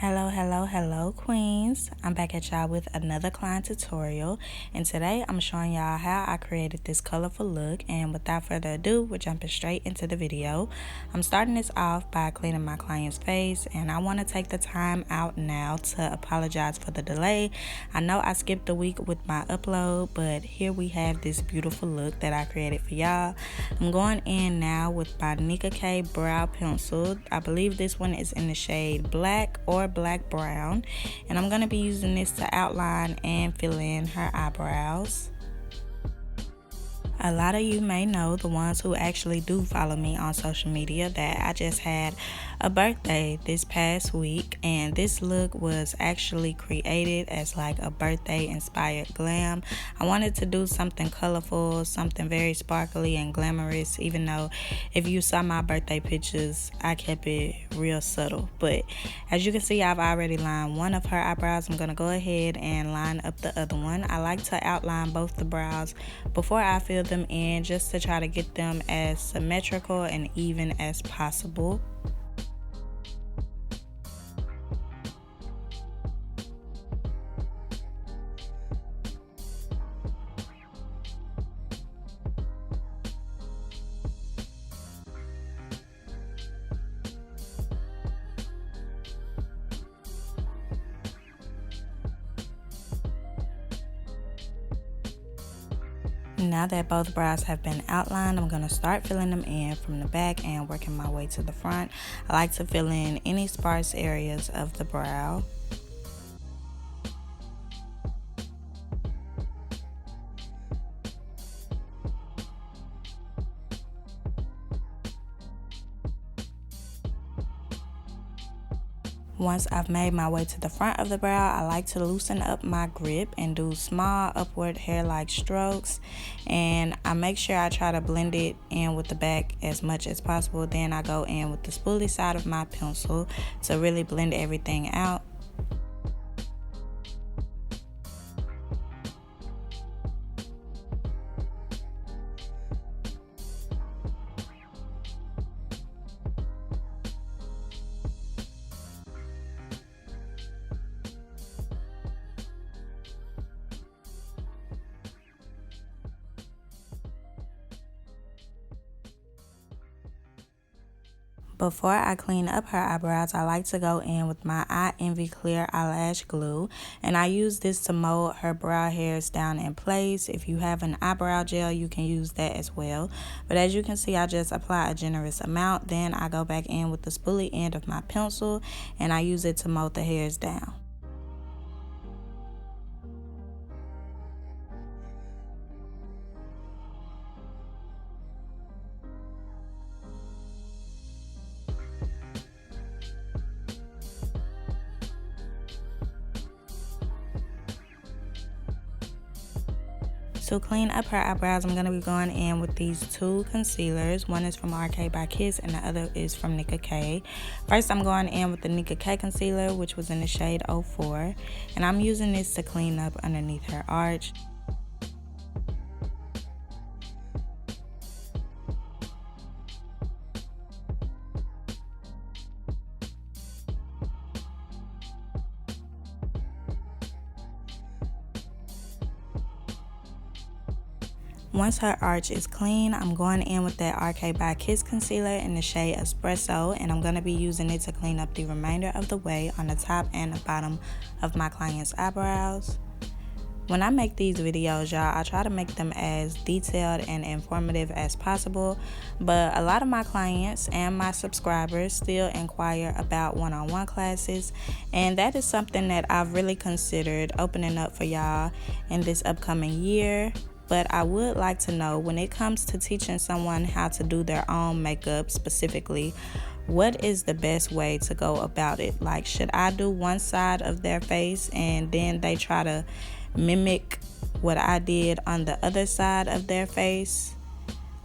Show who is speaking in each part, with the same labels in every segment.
Speaker 1: Hello queens. I'm back at y'all with another client tutorial, and today I'm showing y'all how I created this colorful look. And without further ado, we're jumping straight into the video. I'm starting this off by cleaning my client's face, and I want to take the time out now to apologize for the delay. I know I skipped a week with my upload, but here we have this beautiful look that I created for y'all. I'm going in now with my Nicka K brow pencil. I believe this one is in the shade black or black brown, and I'm going to be using this to outline and fill in her eyebrows. A lot of you may know, the ones who actually do follow me on social media, that I just had a birthday this past week, and this look was actually created as like a birthday inspired glam. I wanted to do something colorful, something very sparkly and glamorous, even though if you saw my birthday pictures, I kept it real subtle. But as you can see, I've already lined one of her eyebrows. I'm going to go ahead and line up the other one. I like to outline both the brows before I fill them in, just to try to get them as symmetrical and even as possible. Now that both brows have been outlined, I'm going to start filling them in from the back and working my way to the front. I like to fill in any sparse areas of the brow. Once I've made my way to the front of the brow, I like to loosen up my grip and do small upward hair-like strokes, and I make sure I try to blend it in with the back as much as possible. Then I go in with the spoolie side of my pencil to really blend everything out. Before I clean up her eyebrows, I like to go in with my I.envy clear eyelash glue, and I use this to mold her brow hairs down in place. If you have an eyebrow gel, you can use that as well. But as you can see, I just apply a generous amount. Then I go back in with the spoolie end of my pencil, and I use it to mold the hairs down. To clean up her eyebrows, I'm going to be going in with these two concealers. One is from RK by Kiss and the other is from Nicka K. First, I'm going in with the Nicka K concealer, which was in the shade 04. And I'm using this to clean up underneath her arch. Once her arch is clean, I'm going in with that RK by Kiss concealer in the shade Espresso, and I'm going to be using it to clean up the remainder of the way on the top and the bottom of my client's eyebrows. When I make these videos, y'all, I try to make them as detailed and informative as possible, but a lot of my clients and my subscribers still inquire about one-on-one classes, and that is something that I've really considered opening up for y'all in this upcoming year. But I would like to know, when it comes to teaching someone how to do their own makeup specifically, what is the best way to go about it? Like, should I do one side of their face and then they try to mimic what I did on the other side of their face?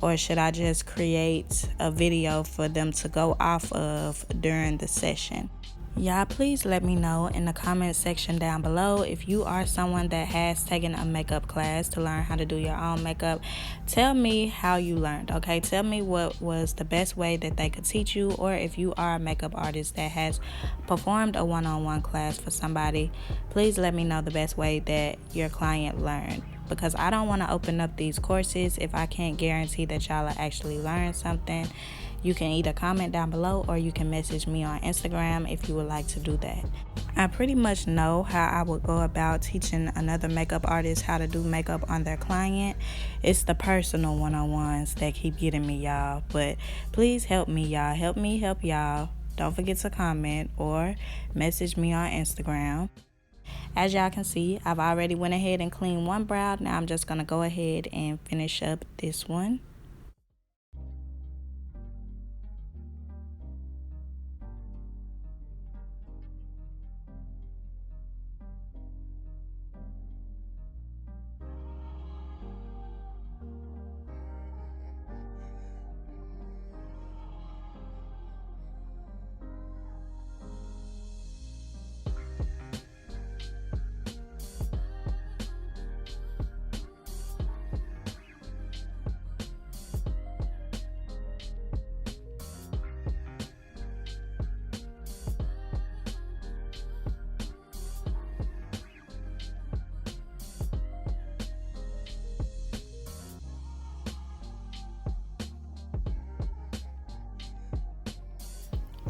Speaker 1: Or should I just create a video for them to go off of during the session? Y'all, please let me know in the comment section down below if you are someone that has taken a makeup class to learn how to do your own makeup. Tell me how you learned, okay? Tell me what was the best way that they could teach you, or if you are a makeup artist that has performed a one-on-one class for somebody, please let me know the best way that your client learned, because I don't want to open up these courses if I can't guarantee that y'all will actually learn something. You can either comment down below or you can message me on Instagram if you would like to do that. I pretty much know how I would go about teaching another makeup artist how to do makeup on their client. It's the personal one-on-ones that keep getting me, y'all. But please help me, y'all. Help me help y'all. Don't forget to comment or message me on Instagram. As y'all can see, I've already went ahead and cleaned one brow. Now I'm just going to go ahead and finish up this one.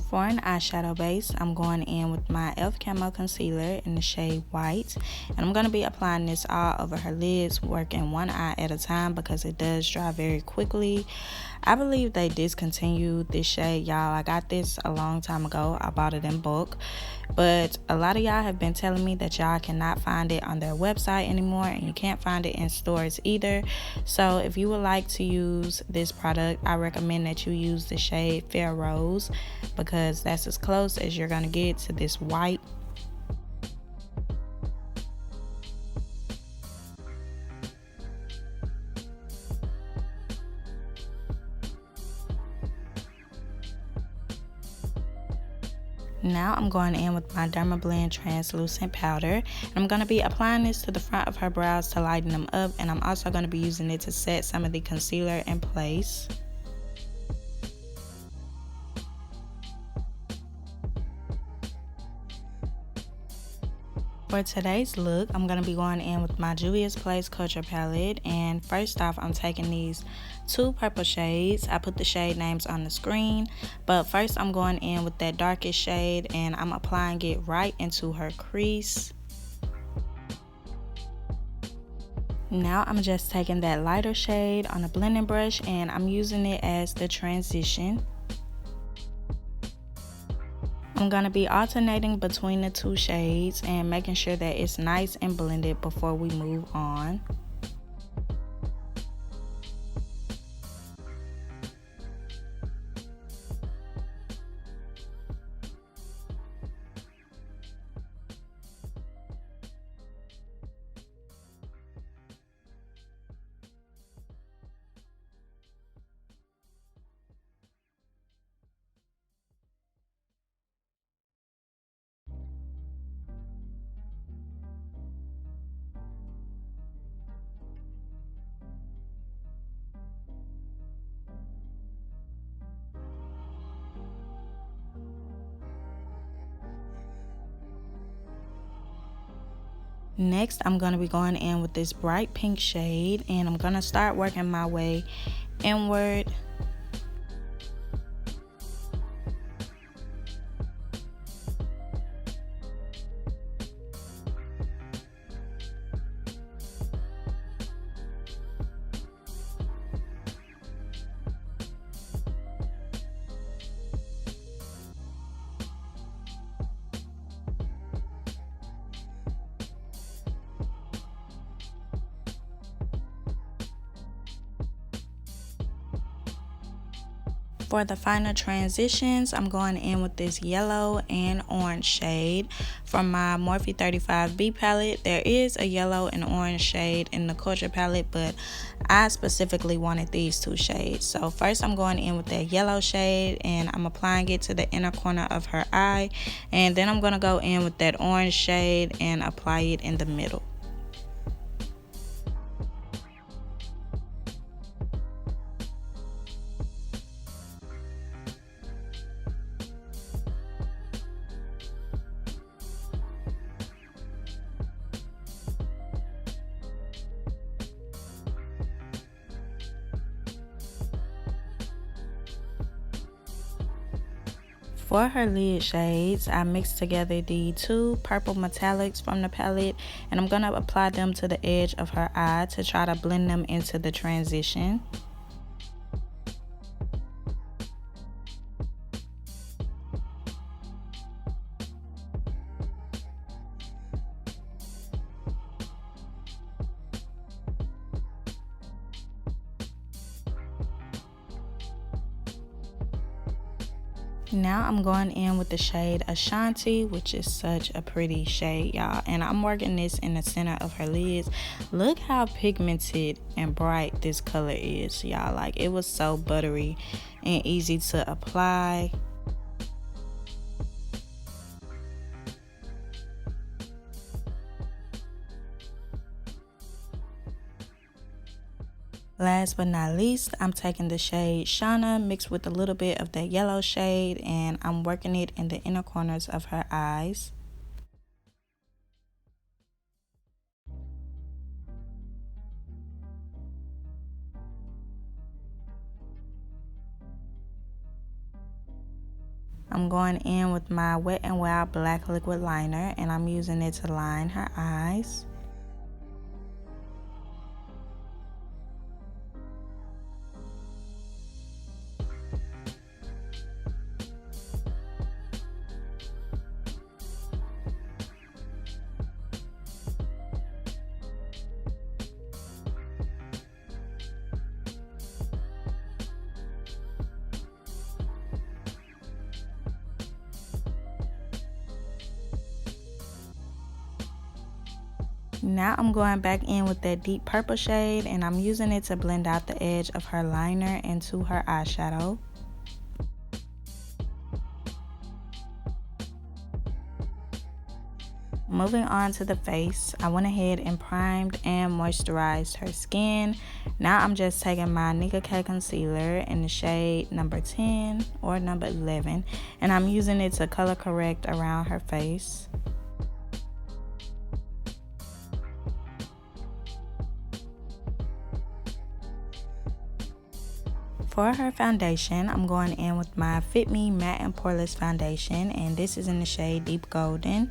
Speaker 1: For an eyeshadow base, I'm going in with my e.l.f. Camo Concealer in the shade White. And I'm going to be applying this all over her lids, working one eye at a time because it does dry very quickly. I believe they discontinued this shade, y'all. I got this a long time ago. I bought it in bulk. But a lot of y'all have been telling me that y'all cannot find it on their website anymore, and you can't find it in stores either. So if you would like to use this product, I recommend that you use the shade Fair Rose, because that's as close as you're gonna get to this white. Now I'm going in with my Dermablend Translucent powder, and I'm going to be applying this to the front of her brows to lighten them up, and I'm also going to be using it to set some of the concealer in place. For today's look, I'm going to be going in with my Juviasplace Culture Palette, and first off, I'm taking these two purple shades. I put the shade names on the screen, but first I'm going in with that darkest shade, and I'm applying it right into her crease. Now I'm just taking that lighter shade on a blending brush, and I'm using it as the transition. I'm going to be alternating between the two shades and making sure that it's nice and blended before we move on. Next, I'm going to be going in with this bright pink shade, and I'm going to start working my way inward. For the final transitions, I'm going in with this yellow and orange shade from my Morphe 35B palette. There is a yellow and orange shade in the Culture palette, but I specifically wanted these two shades. So first I'm going in with that yellow shade and I'm applying it to the inner corner of her eye. And then I'm going to go in with that orange shade and apply it in the middle. For her lid shades, I mixed together the two purple metallics from the palette and I'm going to apply them to the edge of her eye to try to blend them into the transition. Now I'm going in with the shade Ashanti, which is such a pretty shade, y'all. And I'm working this in the center of her lids. Look how pigmented and bright this color is, y'all. Like, it was so buttery and easy to apply. Last but not least, I'm taking the shade Shauna mixed with a little bit of that yellow shade and I'm working it in the inner corners of her eyes. I'm going in with my Wet n Wild black liquid liner and I'm using it to line her eyes. Now I'm going back in with that deep purple shade and I'm using it to blend out the edge of her liner into her eyeshadow. Moving on to the face, I went ahead and primed and moisturized her skin. Now I'm just taking my Nicka K concealer in the shade number 10 or number 11 and I'm using it to color correct around her face. For her foundation, I'm going in with my Fit Me Matte and Poreless foundation and this is in the shade Deep Golden.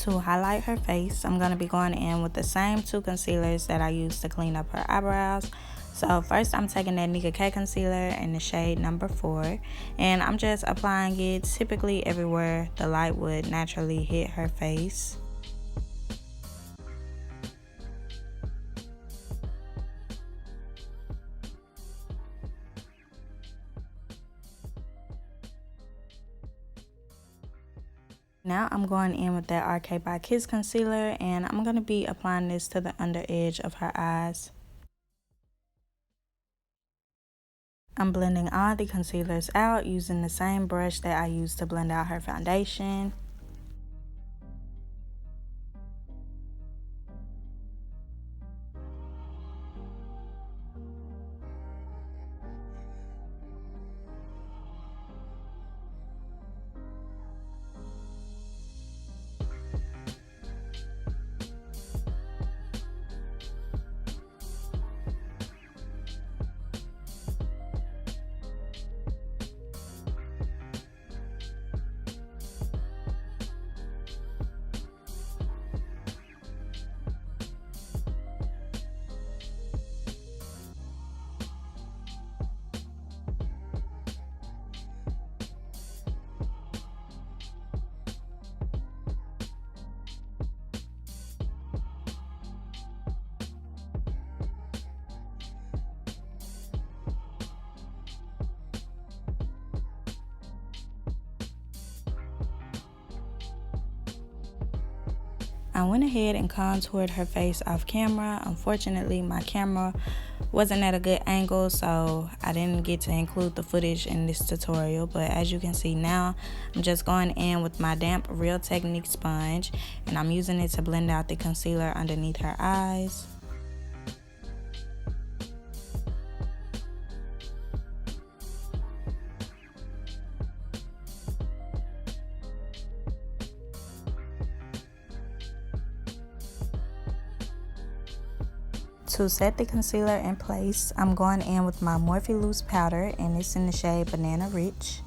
Speaker 1: To highlight her face, I'm going to be going in with the same two concealers that I used to clean up her eyebrows. So first I'm taking that Nicka K concealer in the shade number 4 and I'm just applying it typically everywhere the light would naturally hit her face. Now I'm going in with that RK by Kiss concealer and I'm going to be applying this to the under edge of her eyes. I'm blending all the concealers out using the same brush that I used to blend out her foundation. I went ahead and contoured her face off camera. Unfortunately, my camera wasn't at a good angle, so I didn't get to include the footage in this tutorial. But as you can see now, I'm just going in with my damp Real Technique sponge, and I'm using it to blend out the concealer underneath her eyes. To set the concealer in place, I'm going in with my Morphe loose powder, and it's in the shade Banana Rich.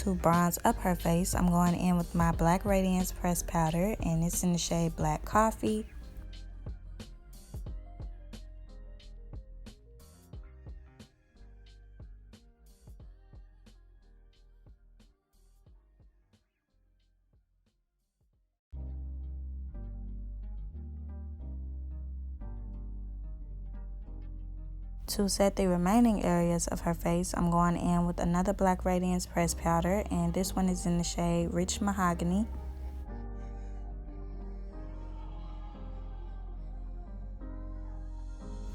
Speaker 1: To bronze up her face, I'm going in with my Black Radiance pressed powder, and it's in the shade Black Coffee. To set the remaining areas of her face, I'm going in with another Black Radiance pressed powder, and this one is in the shade Rich Mahogany.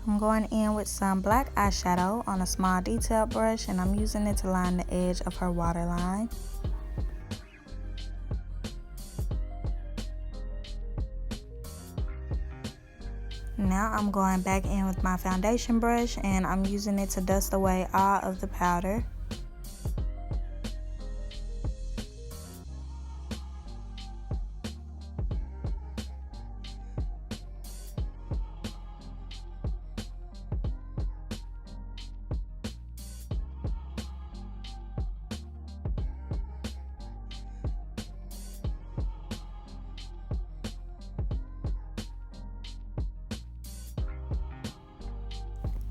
Speaker 1: I'm going in with some black eyeshadow on a small detail brush, and I'm using it to line the edge of her waterline. Now I'm going back in with my foundation brush, and I'm using it to dust away all of the powder.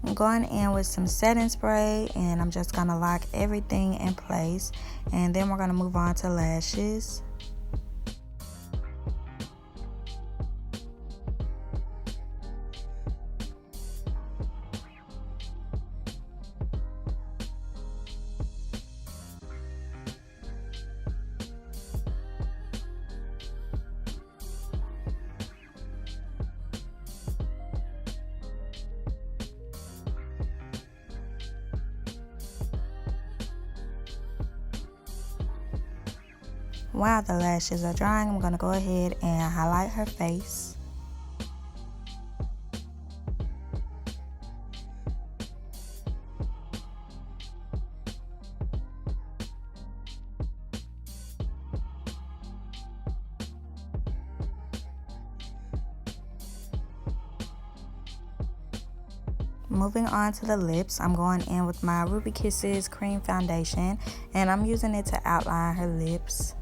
Speaker 1: I'm going in with some setting spray, and I'm just going to lock everything in place, and then we're going to move on to lashes. While the lashes are drying, I'm going to go ahead and highlight her face. Moving on to the lips, I'm going in with my Ruby Kisses cream foundation, and I'm using it to outline her lips.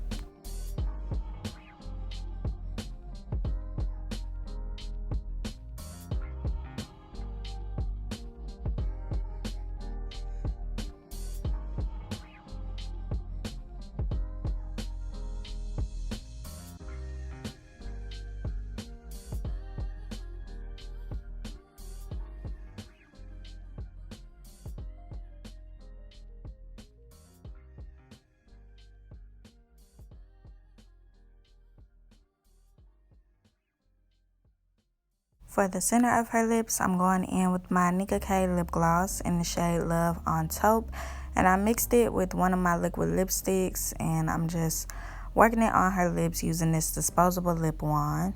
Speaker 1: For the center of her lips, I'm going in with my Nicka K lip gloss in the shade Love on Taupe, and I mixed it with one of my liquid lipsticks, and I'm just working it on her lips using this disposable lip wand.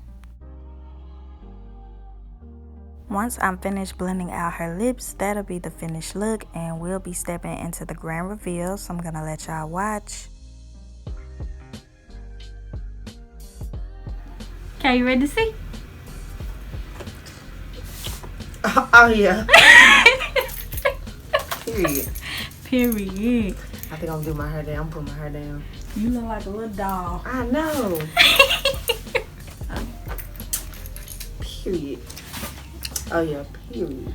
Speaker 1: Once I'm finished blending out her lips, that'll be the finished look, and we'll be stepping into the grand reveal, so I'm gonna let y'all watch.
Speaker 2: Okay, you ready to see? Oh yeah. Period.
Speaker 1: Period.
Speaker 2: I think I'm gonna do my hair down. I'm putting my hair down.
Speaker 1: You look like a little doll.
Speaker 2: I know. Period. Oh yeah, period.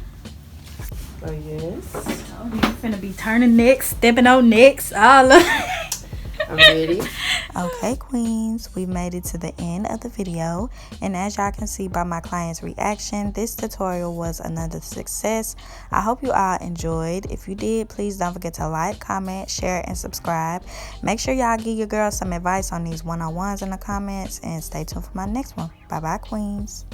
Speaker 2: Oh yes.
Speaker 1: Oh, you finna be turning necks, stepping on necks, all of
Speaker 2: I'm ready.
Speaker 1: Okay, queens, we made it to the end of the video, and as y'all can see by my client's reaction, this tutorial was another success. I hope you all enjoyed. If you did, please don't forget to like, comment, share, and subscribe. Make sure y'all give your girls some advice on these one-on-ones in the comments, and stay tuned for my next one. Bye bye, queens.